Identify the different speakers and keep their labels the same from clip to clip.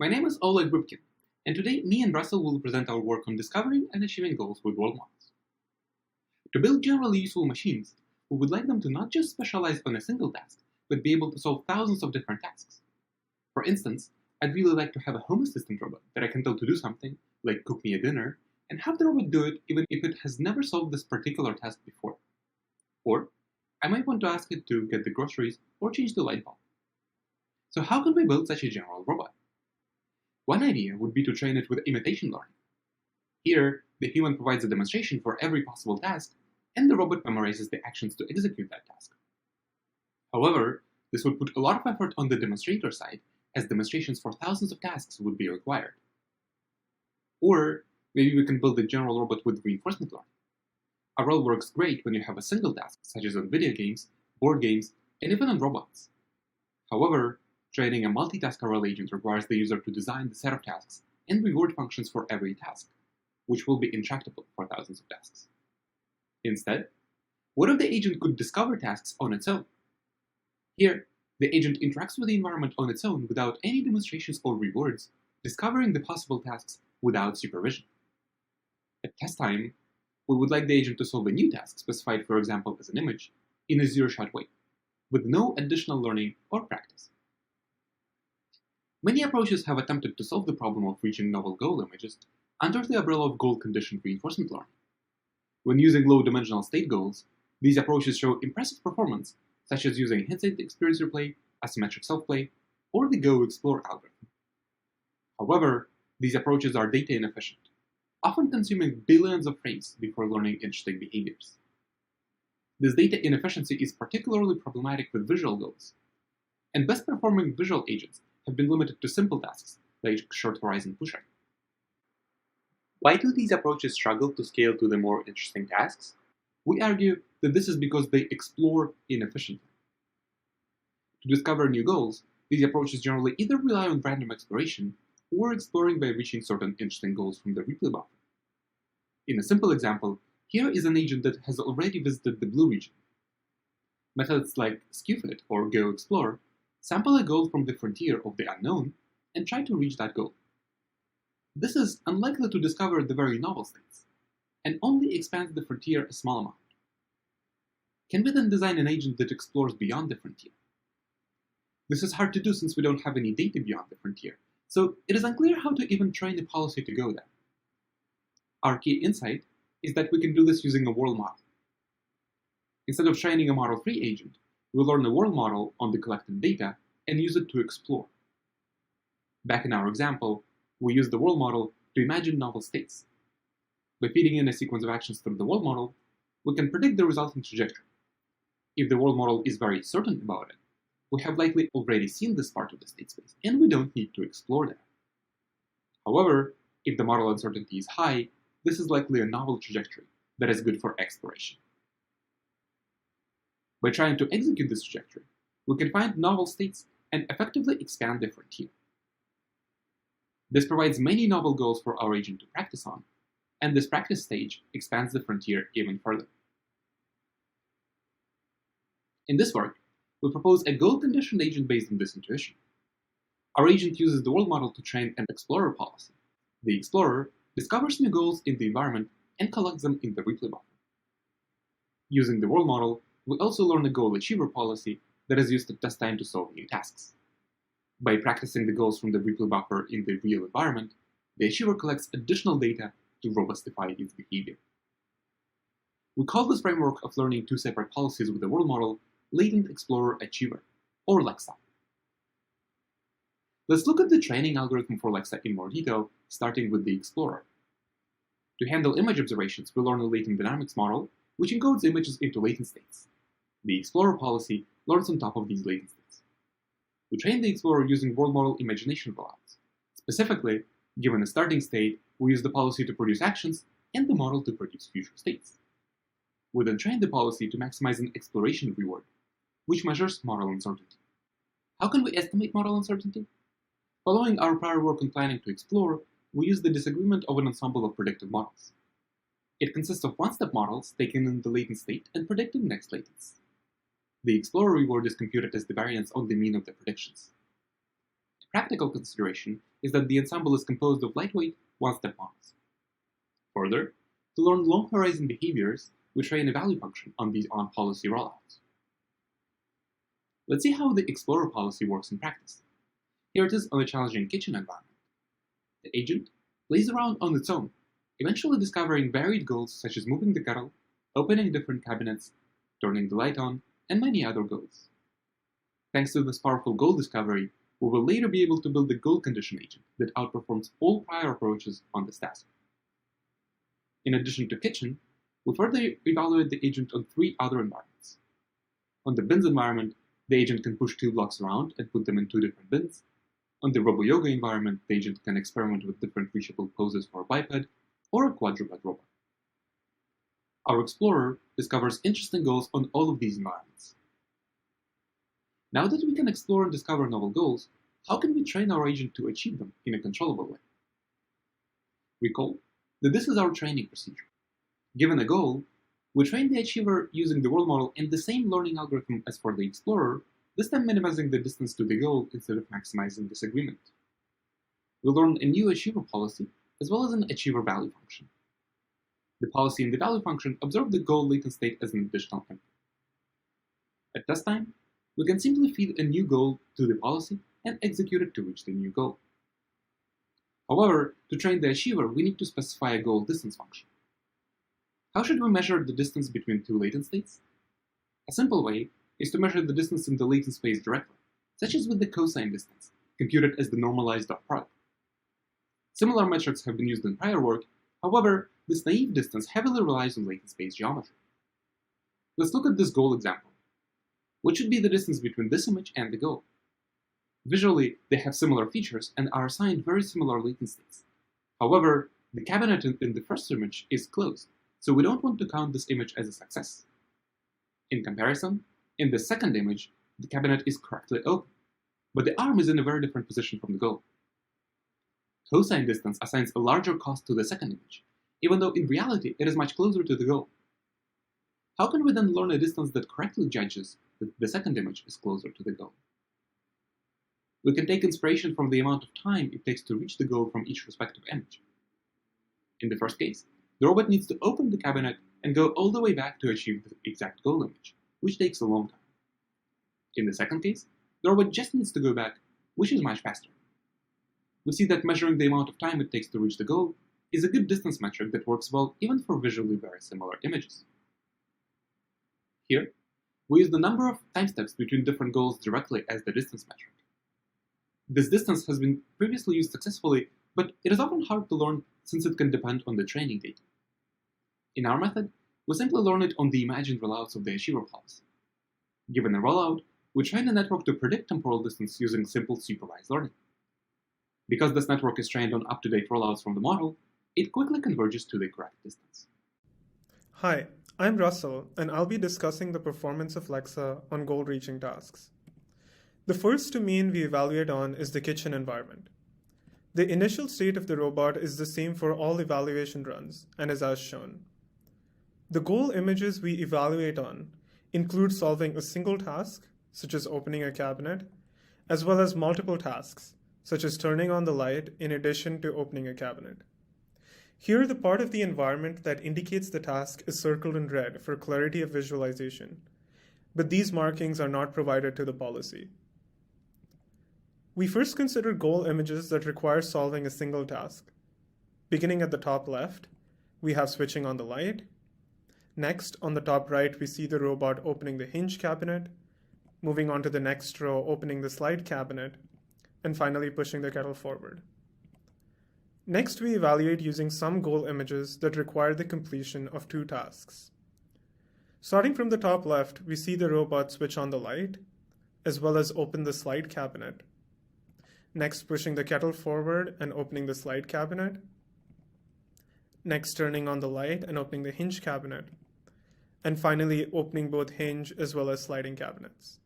Speaker 1: My name is Oleg Rybkin, and today me and Russell will present our work on discovering and achieving goals with world models. To build generally useful machines, we would like them to not just specialize on a single task, but be able to solve thousands of different tasks. For instance, I'd really like to have a home assistant robot that I can tell to do something, like cook me a dinner, and have the robot do it even if it has never solved this particular task before. Or, I might want to ask it to get the groceries or change the light bulb. So how can we build such a general robot? One idea would be to train it with imitation learning. Here, the human provides a demonstration for every possible task, and the robot memorizes the actions to execute that task. However, this would put a lot of effort on the demonstrator side, as demonstrations for thousands of tasks would be required. Or, maybe we can build a general robot with reinforcement learning. A role works great when you have a single task, such as on video games, board games, and even on robots. However, training a multitask RL agent requires the user to design the set of tasks and reward functions for every task, which will be intractable for thousands of tasks. Instead, what if the agent could discover tasks on its own? Here, the agent interacts with the environment on its own without any demonstrations or rewards, discovering the possible tasks without supervision. At test time, we would like the agent to solve a new task specified, for example, as an image, in a zero-shot way, with no additional learning or practice. Many approaches have attempted to solve the problem of reaching novel goal images under the umbrella of goal-conditioned reinforcement learning. When using low-dimensional state goals, these approaches show impressive performance, such as using hindsight experience replay, asymmetric self-play, or the Go Explore algorithm. However, these approaches are data inefficient, often consuming billions of frames before learning interesting behaviors. This data inefficiency is particularly problematic with visual goals, and best-performing visual agents have been limited to simple tasks, like short-horizon pushing. Why do these approaches struggle to scale to the more interesting tasks? We argue that this is because they explore inefficiently. To discover new goals, these approaches generally either rely on random exploration or exploring by reaching certain interesting goals from the replay buffer. In a simple example, here is an agent that has already visited the blue region. Methods like SkewFit or Go Explore sample a goal from the frontier of the unknown and try to reach that goal. This is unlikely to discover the very novel states, and only expands the frontier a small amount. Can we then design an agent that explores beyond the frontier? This is hard to do since we don't have any data beyond the frontier, so it is unclear how to even train a policy to go there. Our key insight is that we can do this using a world model. Instead of training a model-free agent, we learn a world model on the collected data and use it to explore. Back in our example, we use the world model to imagine novel states. By feeding in a sequence of actions through the world model, we can predict the resulting trajectory. If the world model is very certain about it, we have likely already seen this part of the state space, and we don't need to explore there. However, if the model uncertainty is high, this is likely a novel trajectory that is good for exploration. By trying to execute this trajectory, we can find novel states and effectively expand the frontier. This provides many novel goals for our agent to practice on, and this practice stage expands the frontier even further. In this work, we propose a goal-conditioned agent based on this intuition. Our agent uses the world model to train an explorer policy. The explorer discovers new goals in the environment and collects them in the replay buffer. Using the world model, we also learn a goal achiever policy that is used at test time to solve new tasks. By practicing the goals from the replay buffer in the real environment, the achiever collects additional data to robustify its behavior. We call this framework of learning two separate policies with the world model Latent Explorer Achiever, or LEXA. Let's look at the training algorithm for LEXA in more detail, starting with the explorer. To handle image observations, we learn a latent dynamics model, which encodes images into latent states. The explorer policy learns on top of these latent states. We train the explorer using world model imagination rollouts. Specifically, given a starting state, we use the policy to produce actions and the model to produce future states. We then train the policy to maximize an exploration reward, which measures model uncertainty. How can we estimate model uncertainty? Following our prior work on planning to explore, we use the disagreement of an ensemble of predictive models. It consists of one-step models taken in the latent state and predicting next latents. The explorer reward is computed as the variance on the mean of the predictions. Practical consideration is that the ensemble is composed of lightweight, one-step models. Further, to learn long-horizon behaviors, we train a value function on these on-policy rollouts. Let's see how the Explorer policy works in practice. Here it is on a challenging kitchen environment. The agent plays around on its own, eventually discovering varied goals such as moving the kettle, opening different cabinets, turning the light on, and many other goals. Thanks to this powerful goal discovery, we will later be able to build a goal condition agent that outperforms all prior approaches on this task. In addition to kitchen, we further evaluate the agent on 3 other environments. On the bins environment, the agent can push 2 blocks around and put them in 2 different bins. On the robo-yoga environment, the agent can experiment with different reachable poses for a biped or a quadruped robot. Our Explorer discovers interesting goals on all of these environments. Now that we can explore and discover novel goals, how can we train our agent to achieve them in a controllable way? Recall that this is our training procedure. Given a goal, we train the achiever using the world model in the same learning algorithm as for the Explorer, this time minimizing the distance to the goal instead of maximizing disagreement. We learn a new achiever policy as well as an achiever value function. The policy and the value function observe the goal latent state as an additional input. At test time, we can simply feed a new goal to the policy and execute it to reach the new goal. However, to train the achiever, we need to specify a goal distance function. How should we measure the distance between 2 latent states? A simple way is to measure the distance in the latent space directly, such as with the cosine distance, computed as the normalized dot product. Similar metrics have been used in prior work, however, this naive distance heavily relies on latent space geometry. Let's look at this goal example. What should be the distance between this image and the goal? Visually, they have similar features and are assigned very similar latent states. However, the cabinet in the first image is closed, so we don't want to count this image as a success. In comparison, in the second image, the cabinet is correctly open, but the arm is in a very different position from the goal. Cosine distance assigns a larger cost to the second image, even though in reality it is much closer to the goal. How can we then learn a distance that correctly judges that the second image is closer to the goal? We can take inspiration from the amount of time it takes to reach the goal from each respective image. In the first case, the robot needs to open the cabinet and go all the way back to achieve the exact goal image, which takes a long time. In the second case, the robot just needs to go back, which is much faster. We see that measuring the amount of time it takes to reach the goal is a good distance metric that works well even for visually very similar images. Here, we use the number of time steps between different goals directly as the distance metric. This distance has been previously used successfully, but it is often hard to learn since it can depend on the training data. In our method, we simply learn it on the imagined rollouts of the achiever policy. Given a rollout, we train a network to predict temporal distance using simple supervised learning. Because this network is trained on up-to-date rollouts from the model, it quickly converges to the correct distance.
Speaker 2: Hi, I'm Russell, and I'll be discussing the performance of LEXA on goal-reaching tasks. The first domain we evaluate on is the kitchen environment. The initial state of the robot is the same for all evaluation runs and is as shown. The goal images we evaluate on include solving a single task, such as opening a cabinet, as well as multiple tasks, such as turning on the light in addition to opening a cabinet. Here, the part of the environment that indicates the task is circled in red for clarity of visualization, but these markings are not provided to the policy. We first consider goal images that require solving a single task. Beginning at the top left, we have switching on the light. Next, on the top right, we see the robot opening the hinge cabinet, moving on to the next row, opening the slide cabinet, and finally pushing the kettle forward. Next, we evaluate using some goal images that require the completion of 2 tasks. Starting from the top left, we see the robot switch on the light, as well as open the slide cabinet. Next, pushing the kettle forward and opening the slide cabinet. Next, turning on the light and opening the hinge cabinet. And finally, opening both hinge as well as sliding cabinets.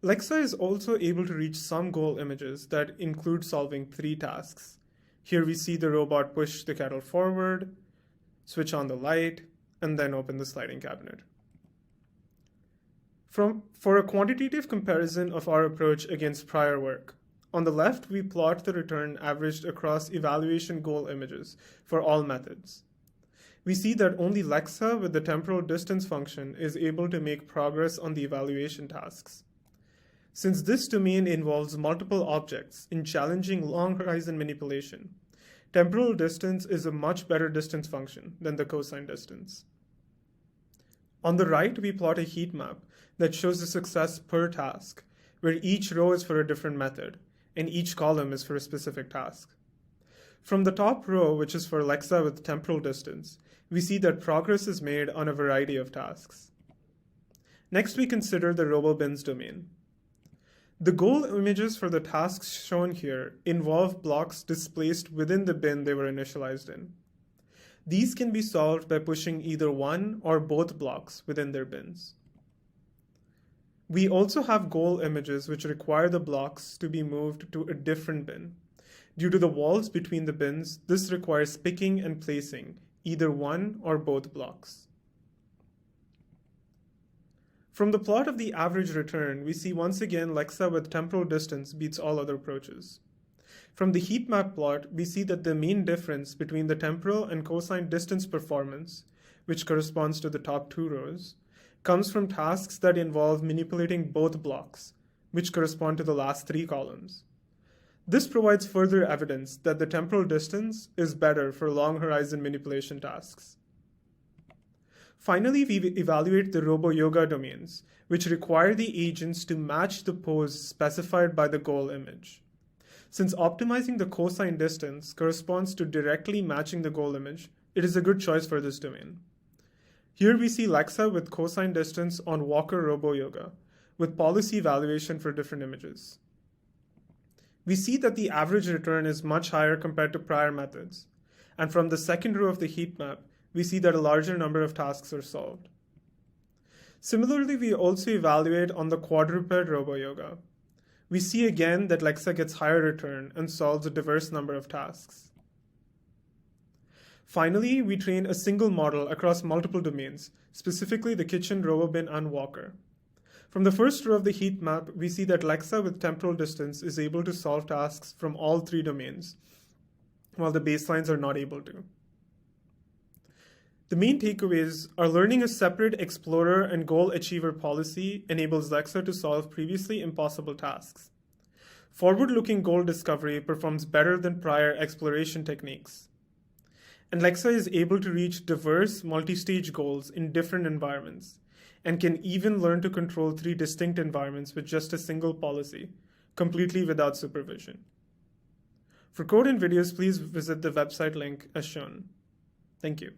Speaker 2: LEXA is also able to reach some goal images that include solving 3 tasks. Here we see the robot push the kettle forward, switch on the light, and then open the sliding cabinet. For a quantitative comparison of our approach against prior work, on the left, we plot the return averaged across evaluation goal images for all methods. We see that only LEXA with the temporal distance function is able to make progress on the evaluation tasks. Since this domain involves multiple objects in challenging long horizon manipulation, temporal distance is a much better distance function than the cosine distance. On the right, we plot a heat map that shows the success per task, where each row is for a different method, and each column is for a specific task. From the top row, which is for LEXA with temporal distance, we see that progress is made on a variety of tasks. Next, we consider the RoboBins domain. The goal images for the tasks shown here involve blocks displaced within the bin they were initialized in. These can be solved by pushing either one or both blocks within their bins. We also have goal images which require the blocks to be moved to a different bin. Due to the walls between the bins, this requires picking and placing either one or both blocks. From the plot of the average return, we see once again LEXA with temporal distance beats all other approaches. From the heat map plot, we see that the main difference between the temporal and cosine distance performance, which corresponds to the top two rows, comes from tasks that involve manipulating both blocks, which correspond to the last three columns. This provides further evidence that the temporal distance is better for long horizon manipulation tasks. Finally, we evaluate the robo-yoga domains, which require the agents to match the pose specified by the goal image. Since optimizing the cosine distance corresponds to directly matching the goal image, it is a good choice for this domain. Here we see LEXA with cosine distance on Walker Robo-Yoga, with policy evaluation for different images. We see that the average return is much higher compared to prior methods, and from the second row of the heat map, we see that a larger number of tasks are solved. Similarly, we also evaluate on the quadruped Robo-Yoga. We see again that LEXA gets higher return and solves a diverse number of tasks. Finally, we train a single model across multiple domains, specifically the kitchen, RoboBin, and Walker. From the first row of the heat map, we see that LEXA with temporal distance is able to solve tasks from all three domains, while the baselines are not able to. The main takeaways are learning a separate explorer and goal achiever policy enables LEXA to solve previously impossible tasks. Forward-looking goal discovery performs better than prior exploration techniques. And LEXA is able to reach diverse multi-stage goals in different environments, and can even learn to control three distinct environments with just a single policy, completely without supervision. For code and videos, please visit the website link as shown. Thank you.